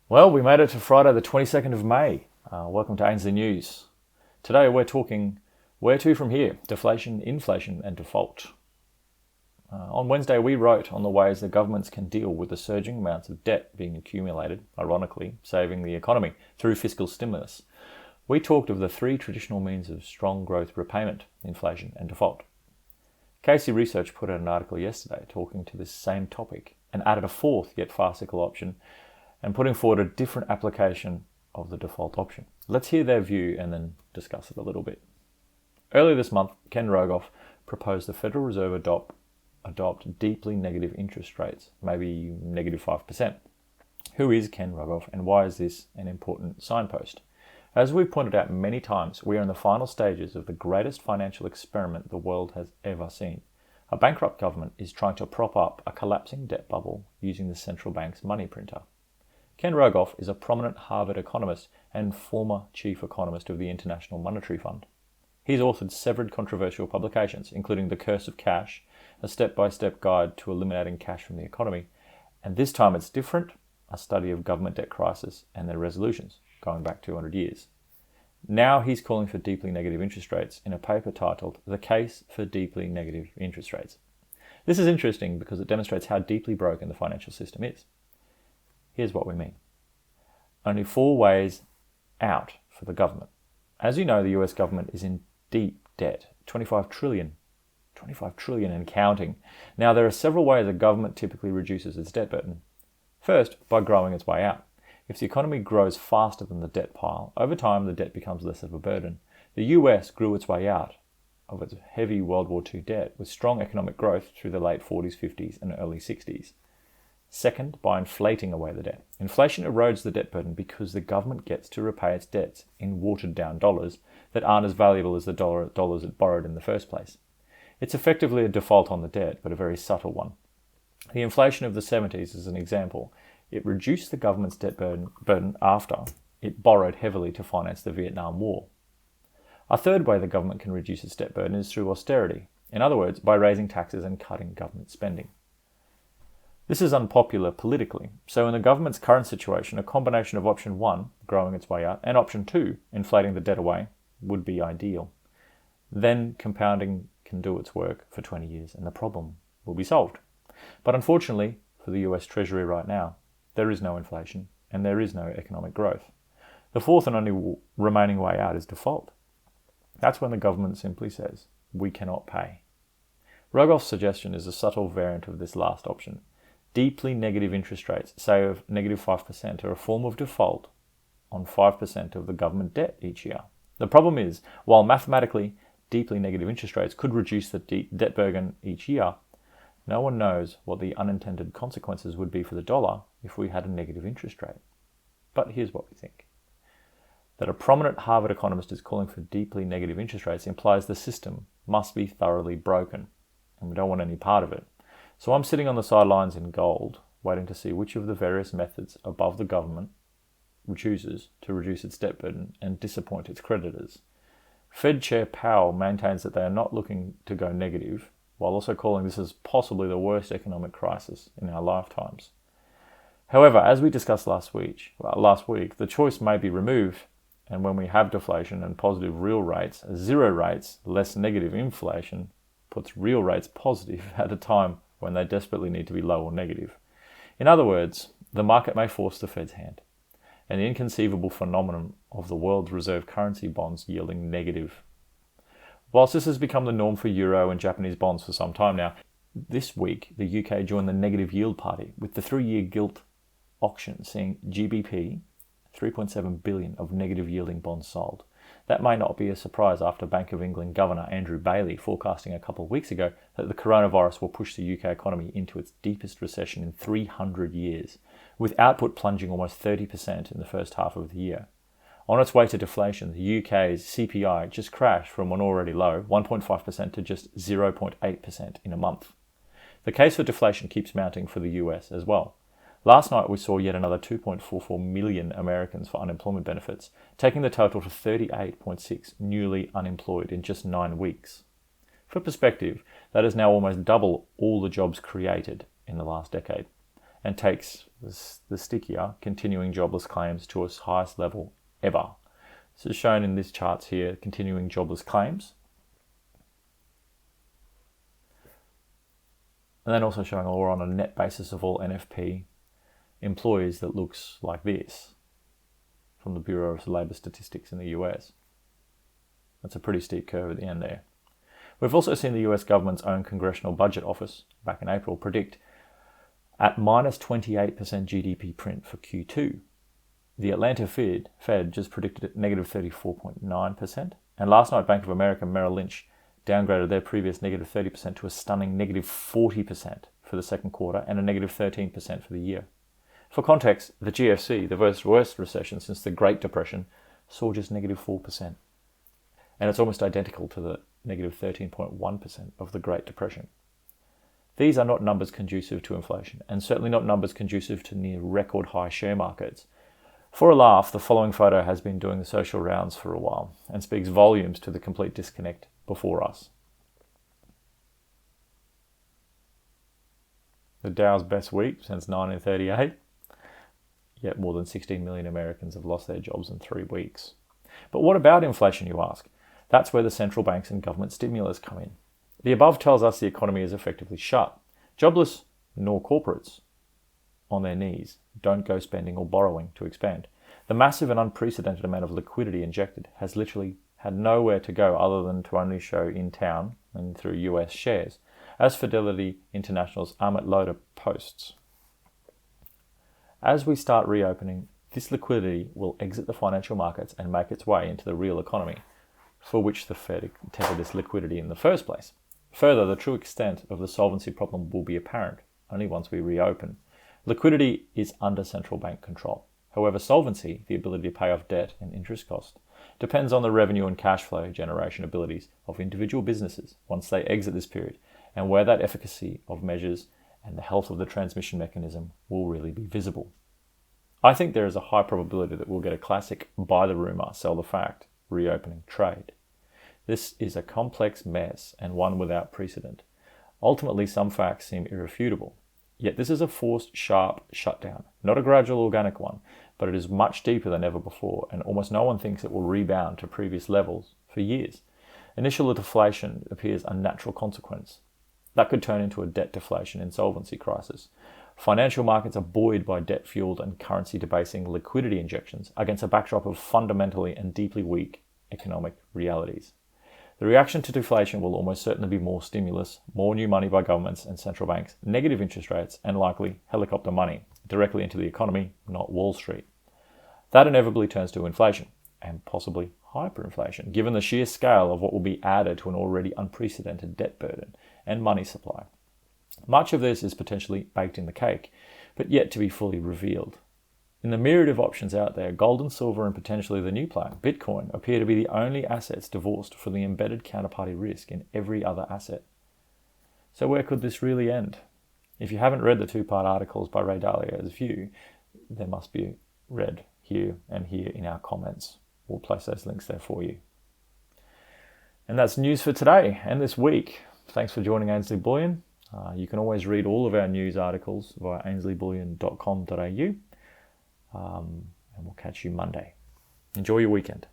Well, we made it to Friday the 22nd of May. Welcome to Ainsley News. Today we're talking where to from here, deflation, inflation and default. On Wednesday we wrote on the ways that governments can deal with the surging amounts of debt being accumulated, ironically saving the economy through fiscal stimulus. We talked of the three traditional means of strong growth repayment, inflation and default. Casey Research put out an article yesterday talking to this same topic and added a fourth yet farcical option and putting forward a different application of the default option. Let's hear their view and then discuss it a little bit. Earlier this month, Ken Rogoff proposed the Federal Reserve adopt deeply negative interest rates, maybe negative 5%. Who is Ken Rogoff and why is this an important signpost? As we've pointed out many times, we are in the final stages of the greatest financial experiment the world has ever seen. A bankrupt government is trying to prop up a collapsing debt bubble using the central bank's money printer. Ken Rogoff is a prominent Harvard economist and former chief economist of the International Monetary Fund. He's authored several controversial publications, including The Curse of Cash, a step-by-step guide to eliminating cash from the economy, and this time it's different, a study of government debt crisis and their resolutions, going back 200 years. Now he's calling for deeply negative interest rates in a paper titled The Case for Deeply Negative Interest Rates. This is interesting because it demonstrates how deeply broken the financial system is. Here's what we mean. Only four ways out for the government. As you know, the US government is in deep debt, 25 trillion and counting. Now, there are several ways a government typically reduces its debt burden. First, by growing its way out. If the economy grows faster than the debt pile, over time the debt becomes less of a burden. The US grew its way out of its heavy World War II debt with strong economic growth through the late 40s, 50s and early 60s. Second, by inflating away the debt. Inflation erodes the debt burden because the government gets to repay its debts in watered-down dollars that aren't as valuable as the dollars it borrowed in the first place. It's effectively a default on the debt, but a very subtle one. The inflation of the 70s is an example. It reduced the government's debt burden after it borrowed heavily to finance the Vietnam War. A third way the government can reduce its debt burden is through austerity. In other words, by raising taxes and cutting government spending. This is unpopular politically, so in the government's current situation, a combination of option 1, growing its way out, and option 2, inflating the debt away, would be ideal. Then compounding can do its work for 20 years and the problem will be solved. But unfortunately, for the US Treasury right now, there is no inflation and there is no economic growth. The fourth and only remaining way out is default. That's when the government simply says, we cannot pay. Rogoff's suggestion is a subtle variant of this last option. Deeply negative interest rates, say of negative 5%, are a form of default on 5% of the government debt each year. The problem is, while mathematically deeply negative interest rates could reduce the debt burden each year, no one knows what the unintended consequences would be for the dollar if we had a negative interest rate. But here's what we think. That a prominent Harvard economist is calling for deeply negative interest rates implies the system must be thoroughly broken, and we don't want any part of it. So I'm sitting on the sidelines in gold, waiting to see which of the various methods above the government chooses to reduce its debt burden and disappoint its creditors. Fed Chair Powell maintains that they are not looking to go negative, while also calling this as possibly the worst economic crisis in our lifetimes. However, as we discussed last week, the choice may be removed, and when we have deflation and positive real rates, zero rates, less negative inflation, puts real rates positive at a time when they desperately need to be low or negative. In other words, the market may force the Fed's hand, an inconceivable phenomenon of the world's reserve currency bonds yielding negative. Whilst this has become the norm for euro and Japanese bonds for some time now, this week the UK joined the negative yield party with the 3-year gilt auction seeing GBP 3.7 billion of negative yielding bonds sold. That may not be a surprise after Bank of England Governor Andrew Bailey forecasting a couple of weeks ago that the coronavirus will push the UK economy into its deepest recession in 300 years, with output plunging almost 30% in the first half of the year. On its way to deflation, the UK's CPI just crashed from an already low 1.5% to just 0.8% in a month. The case for deflation keeps mounting for the US as well. Last night we saw yet another 2.44 million Americans for unemployment benefits, taking the total to 38.6 newly unemployed in just 9 weeks. For perspective, that is now almost double all the jobs created in the last decade. and takes the stickier continuing jobless claims to its highest level ever. This is shown in this chart here, continuing jobless claims. And then also showing all on a net basis of all NFP employees that looks like this from the Bureau of Labor Statistics in the US. That's a pretty steep curve at the end there. We've also seen the US government's own Congressional Budget Office back in April predict at minus 28% GDP print for Q2. The Atlanta Fed just predicted at negative 34.9%. And last night, Bank of America Merrill Lynch downgraded their previous negative 30% to a stunning negative 40% for the second quarter and a negative 13% for the year. For context, the GFC, the worst recession since the Great Depression, saw just negative 4%. And it's almost identical to the negative 13.1% of the Great Depression. These are not numbers conducive to inflation, and certainly not numbers conducive to near record high share markets. For a laugh, the following photo has been doing the social rounds for a while and speaks volumes to the complete disconnect before us. The Dow's best week since 1938, yet more than 16 million Americans have lost their jobs in 3 weeks. But what about inflation, you ask? That's where the central banks and government stimulus come in. The above tells us the economy is effectively shut. Jobless, nor corporates on their knees don't go spending or borrowing to expand. The massive and unprecedented amount of liquidity injected has literally had nowhere to go other than to only show in town and through US shares, as Fidelity International's Amit Lodha posts. As we start reopening, this liquidity will exit the financial markets and make its way into the real economy, for which the Fed intended this liquidity in the first place. Further, the true extent of the solvency problem will be apparent only once we reopen. Liquidity is under central bank control. However, solvency, the ability to pay off debt and interest cost, depends on the revenue and cash flow generation abilities of individual businesses once they exit this period, and where that efficacy of measures and the health of the transmission mechanism will really be visible. I think there is a high probability that we'll get a classic buy the rumour, sell the fact, reopening trade. This is a complex mess and one without precedent. Ultimately, some facts seem irrefutable. Yet this is a forced, sharp shutdown, not a gradual organic one, but it is much deeper than ever before, and almost no one thinks it will rebound to previous levels for years. Initial deflation appears a natural consequence. That could turn into a debt deflation insolvency crisis. Financial markets are buoyed by debt-fueled and currency-debasing liquidity injections against a backdrop of fundamentally and deeply weak economic realities. The reaction to deflation will almost certainly be more stimulus, more new money by governments and central banks, negative interest rates, and likely helicopter money directly into the economy, not Wall Street. That inevitably turns to inflation, and possibly hyperinflation, given the sheer scale of what will be added to an already unprecedented debt burden and money supply. Much of this is potentially baked in the cake, but yet to be fully revealed. In the myriad of options out there, gold and silver and potentially the new play, Bitcoin, appear to be the only assets divorced from the embedded counterparty risk in every other asset. So where could this really end? If you haven't read the 2-part articles by Ray Dalio's view, they must be read here and here in our comments. We'll place those links there for you. And that's news for today and this week. Thanks for joining Ainsley Bullion. You can always read all of our news articles via ainsleyBullion.com.au. And we'll catch you Monday. Enjoy your weekend.